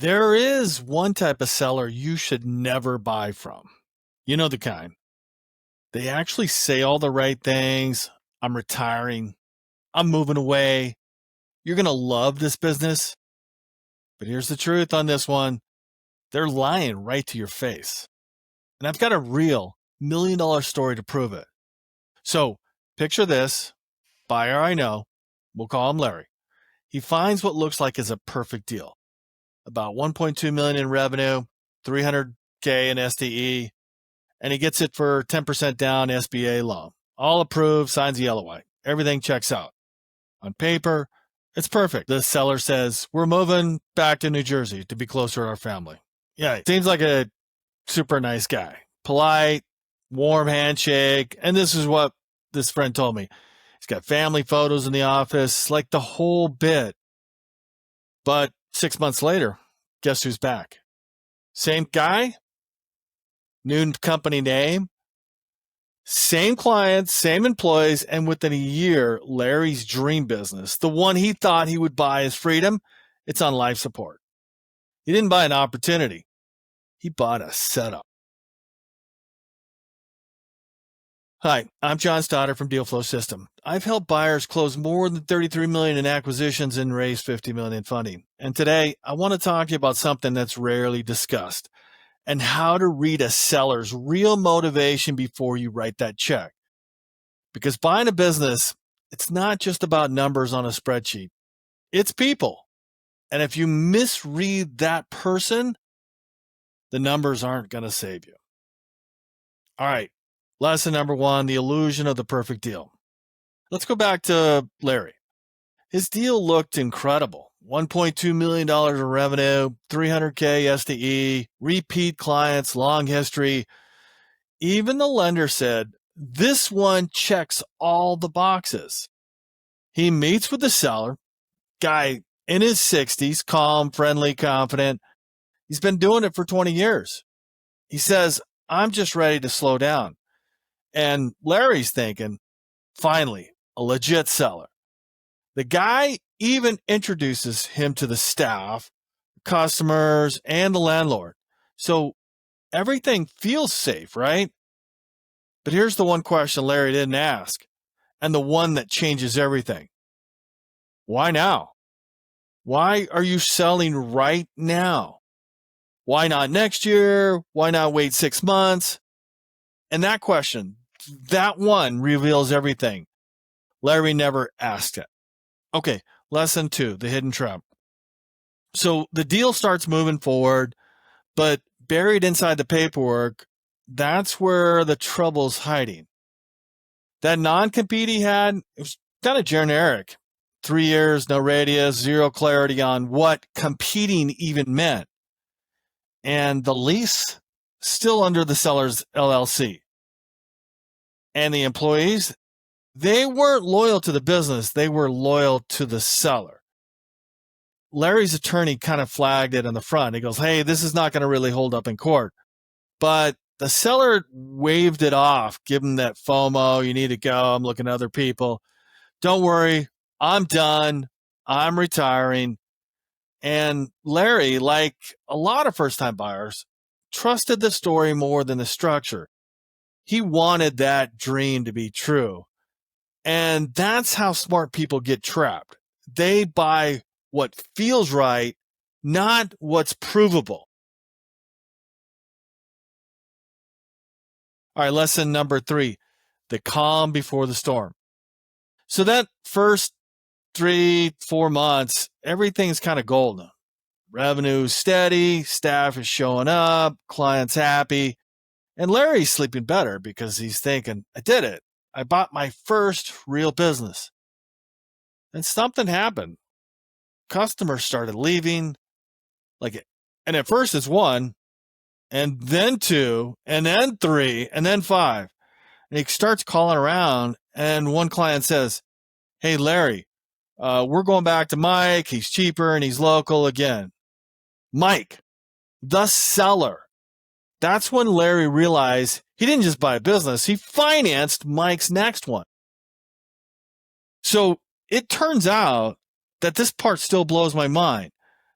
There is one type of seller you should never buy from. You know the kind. They actually say all the right things. I'm retiring. I'm moving away. You're going to love this business. But here's the truth on this one. They're lying right to your face. And I've got a real $1 million story to prove it. So picture this. Buyer I know. We'll call him Larry. He finds what looks like is a perfect deal. About 1.2 million in revenue, 300K in SDE, and he gets it for 10% down SBA loan. All approved, signs the LOI. Everything checks out. On paper, it's perfect. The seller says, we're moving back to New Jersey to be closer to our family. Yeah, seems like a super nice guy. Polite, warm handshake. And this is what this friend told me. He's got family photos in the office, like the whole bit. But 6 months later, guess who's back? Same guy, new company name, same clients, same employees, and within a year, Larry's dream business, the one he thought he would buy as freedom, it's on life support. He didn't buy an opportunity. He bought a setup. Hi, I'm John Stoddard from Dealflow System. I've helped buyers close more than $33 million in acquisitions and raise $50 million in funding. And today, I want to talk to you about something that's rarely discussed and how to read a seller's real motivation before you write that check. Because buying a business, it's not just about numbers on a spreadsheet. It's people. And if you misread that person, the numbers aren't going to save you. All right. Lesson number 1, the illusion of the perfect deal. Let's go back to Larry. His deal looked incredible. $1.2 million in revenue, 300K SDE, repeat clients, long history. Even the lender said, this one checks all the boxes. He meets with the seller, guy in his 60s, calm, friendly, confident. He's been doing it for 20 years. He says, I'm just ready to slow down. And Larry's thinking, finally, a legit seller. The guy even introduces him to the staff, customers, and the landlord. So everything feels safe, right? But here's the one question Larry didn't ask, and the one that changes everything. Why now? Why are you selling right now? Why not next year? Why not wait 6 months? And that question, that one reveals everything. Larry never asked it. Okay, lesson 2, the hidden trap. So the deal starts moving forward, but buried inside the paperwork, that's where the trouble's hiding. That non-compete he had, it was kind of generic. 3 years, no radius, zero clarity on what competing even meant. And the lease, still under the seller's LLC. And the employees, they weren't loyal to the business. They were loyal to the seller. Larry's attorney kind of flagged it in the front. He goes, hey, this is not going to really hold up in court. But the seller waved it off, give him that FOMO. You need to go. I'm looking at other people. Don't worry. I'm done. I'm retiring. And Larry, like a lot of first-time buyers, trusted the story more than the structure. He wanted that dream to be true. And that's how smart people get trapped. They buy what feels right, not what's provable. All right, lesson number 3, the calm before the storm. So that first 3-4 months, everything's kind of golden. Revenue's steady, staff is showing up, clients happy, and Larry's sleeping better because he's thinking, I did it. I bought my first real business. And something happened. Customers started leaving, and at first it's 1, and then 2, and then 3, and then 5. And he starts calling around, and one client says, hey, Larry, we're going back to Mike. He's cheaper and he's local again. Mike, the seller. That's when Larry realized he didn't just buy a business, he financed Mike's next one. So it turns out that this part still blows my mind.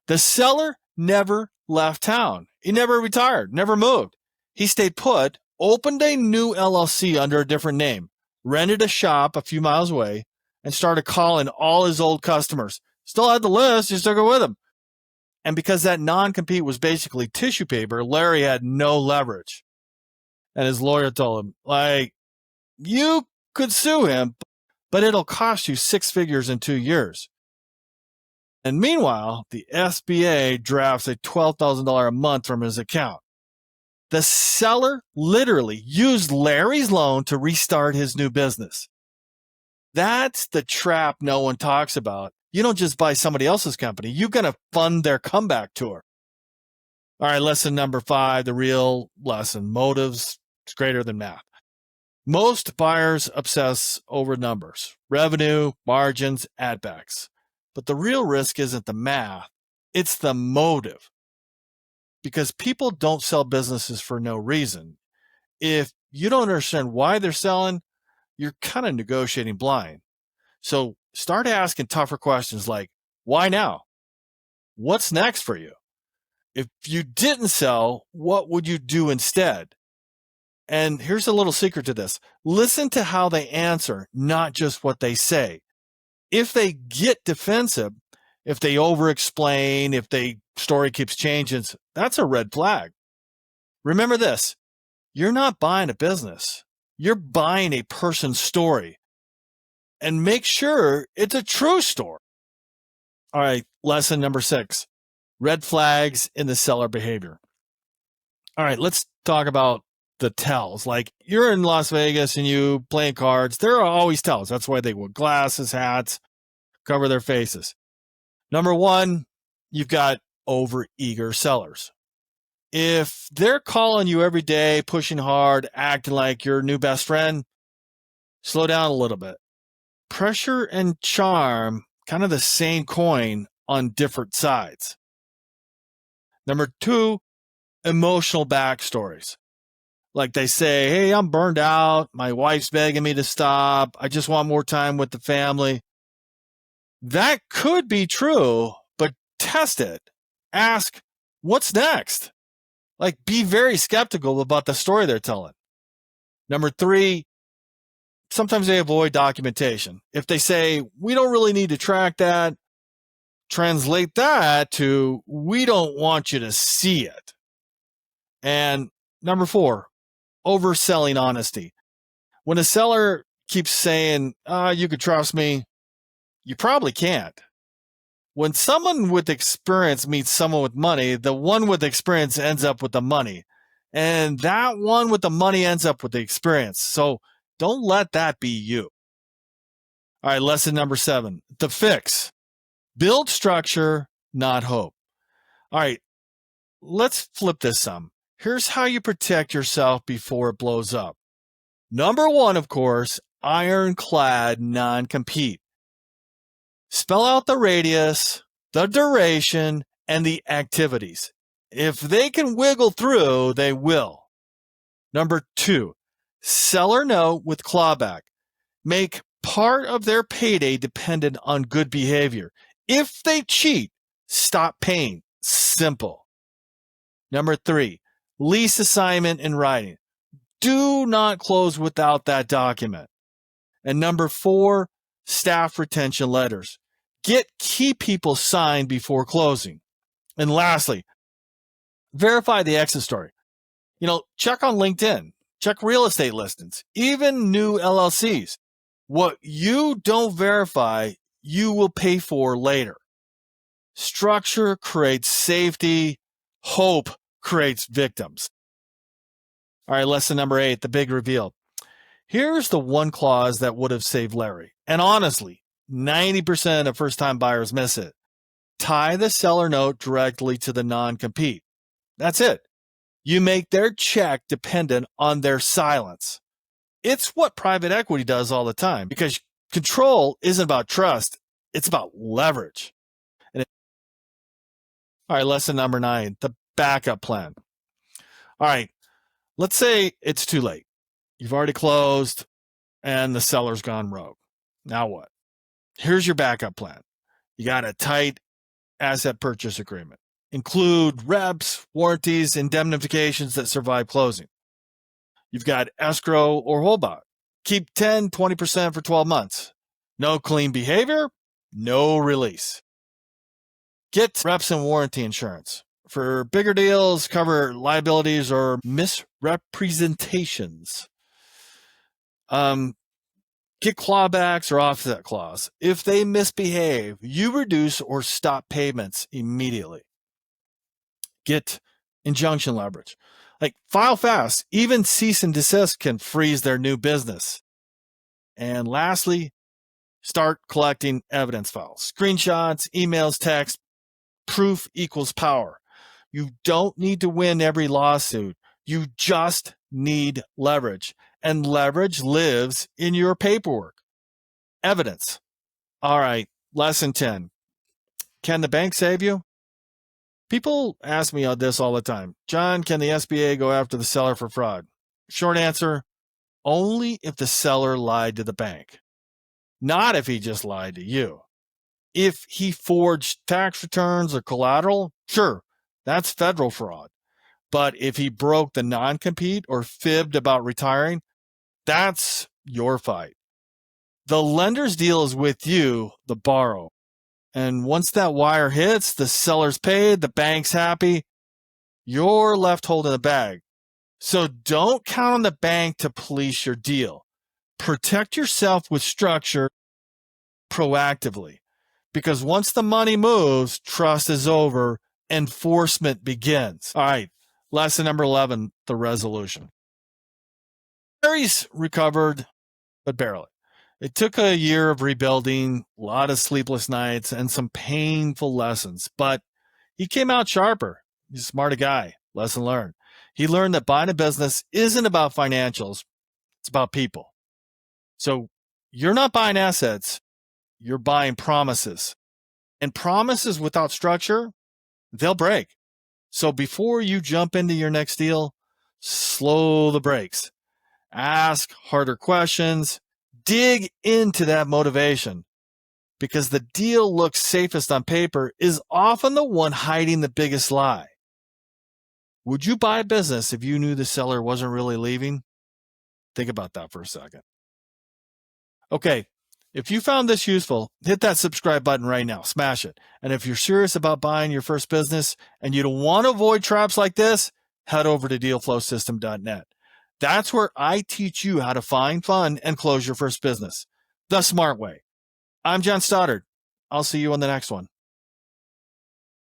The seller never left town. He never retired, never moved. He stayed put, opened a new LLC under a different name, rented a shop a few miles away, and started calling all his old customers. Still had the list, he took it with him. And because that non-compete was basically tissue paper, Larry had no leverage. And his lawyer told him, you could sue him, but it'll cost you 6 figures in 2 years. And meanwhile, the SBA drafts a $12,000 a month from his account. The seller literally used Larry's loan to restart his new business. That's the trap no one talks about. You don't just buy somebody else's company. You're going to fund their comeback tour. All right, lesson number 5, the real lesson. Motives is greater than math. Most buyers obsess over numbers, revenue, margins, add-backs. But the real risk isn't the math. It's the motive. Because people don't sell businesses for no reason. If you don't understand why they're selling, you're kind of negotiating blind. So start asking tougher questions like, why now? What's next for you? If you didn't sell, what would you do instead? And here's a little secret to this. Listen to how they answer, not just what they say. If they get defensive, if they over-explain, if the story keeps changing, that's a red flag. Remember this, you're not buying a business. You're buying a person's story. And make sure it's a true story. All right, lesson number 6, red flags in the seller behavior. All right, let's talk about the tells. Like you're in Las Vegas and you playing cards. There are always tells. That's why they wear glasses, hats, cover their faces. Number 1, you've got over-eager sellers. If they're calling you every day, pushing hard, acting like your new best friend, slow down a little bit. Pressure and charm, kind of the same coin on different sides. Number 2, emotional backstories. Like they say, hey, I'm burned out. My wife's begging me to stop. I just want more time with the family. That could be true, but test it. Ask, what's next? Like, be very skeptical about the story they're telling. Number 3, sometimes they avoid documentation. If they say, we don't really need to track that, translate that to, we don't want you to see it. And number 4, overselling honesty. When a seller keeps saying, you could trust me, you probably can't. When someone with experience meets someone with money, the one with experience ends up with the money. And that one with the money ends up with the experience. So don't let that be you. All right, lesson number 7, the fix. Build structure, not hope. All right, let's flip this some. Here's how you protect yourself before it blows up. Number 1, of course, ironclad non-compete. Spell out the radius, the duration, and the activities. If they can wiggle through, they will. Number 2, seller note with clawback. Make part of their payday dependent on good behavior. If they cheat, stop paying. Simple. Number 3, lease assignment in writing. Do not close without that document. And number 4, staff retention letters. Get key people signed before closing. And lastly, verify the exit story. Check on LinkedIn, check real estate listings, even new LLCs. What you don't verify, you will pay for later. Structure creates safety. Hope creates victims. All right, lesson number 8, the big reveal. Here's the one clause that would have saved Larry. And honestly, 90% of first-time buyers miss it. Tie the seller note directly to the non-compete. That's it. You make their check dependent on their silence. It's what private equity does all the time because control isn't about trust. It's about leverage. All right, lesson number 9, the backup plan. All right, let's say it's too late. You've already closed and the seller's gone rogue. Now what? Here's your backup plan. You got a tight asset purchase agreement. include reps, warranties, indemnifications that survive closing. You've got escrow or holdback. Keep 10, 20% for 12 months. No clean behavior, no release. Get reps and warranty insurance. For bigger deals, cover liabilities or misrepresentations. Get clawbacks or offset clause. If they misbehave, you reduce or stop payments immediately. Get injunction leverage. Like file fast. Even cease and desist can freeze their new business. And lastly, start collecting evidence files. Screenshots, emails, text. Proof equals power. You don't need to win every lawsuit. You just need leverage. And leverage lives in your paperwork. Evidence. All right, lesson 10. Can the bank save you? People ask me this all the time. John, can the SBA go after the seller for fraud? Short answer, only if the seller lied to the bank. Not if he just lied to you. If he forged tax returns or collateral, sure, that's federal fraud. But if he broke the non-compete or fibbed about retiring, that's your fight. The lender's deal is with you, the borrower. And once that wire hits, the seller's paid, the bank's happy, you're left holding the bag. So don't count on the bank to police your deal. Protect yourself with structure proactively. Because once the money moves, trust is over, enforcement begins. All right, lesson number 11, the resolution. Barry's recovered, but barely. It took a year of rebuilding, a lot of sleepless nights, and some painful lessons, but he came out sharper. He's a smart guy. Lesson learned. He learned that buying a business isn't about financials. It's about people. So you're not buying assets. You're buying promises. And promises without structure, they'll break. So before you jump into your next deal, slow the brakes. Ask harder questions. Dig into that motivation. Because the deal looks safest on paper is often the one hiding the biggest lie. Would you buy a business if you knew the seller wasn't really leaving? Think about that for a second. Okay, if you found this useful, hit that subscribe button right now. Smash it. And if you're serious about buying your first business and you don't want to avoid traps like this, head over to dealflowsystem.net. That's where I teach you how to find, fund, and close your first business the smart way. I'm John Stoddard. I'll see you on the next one.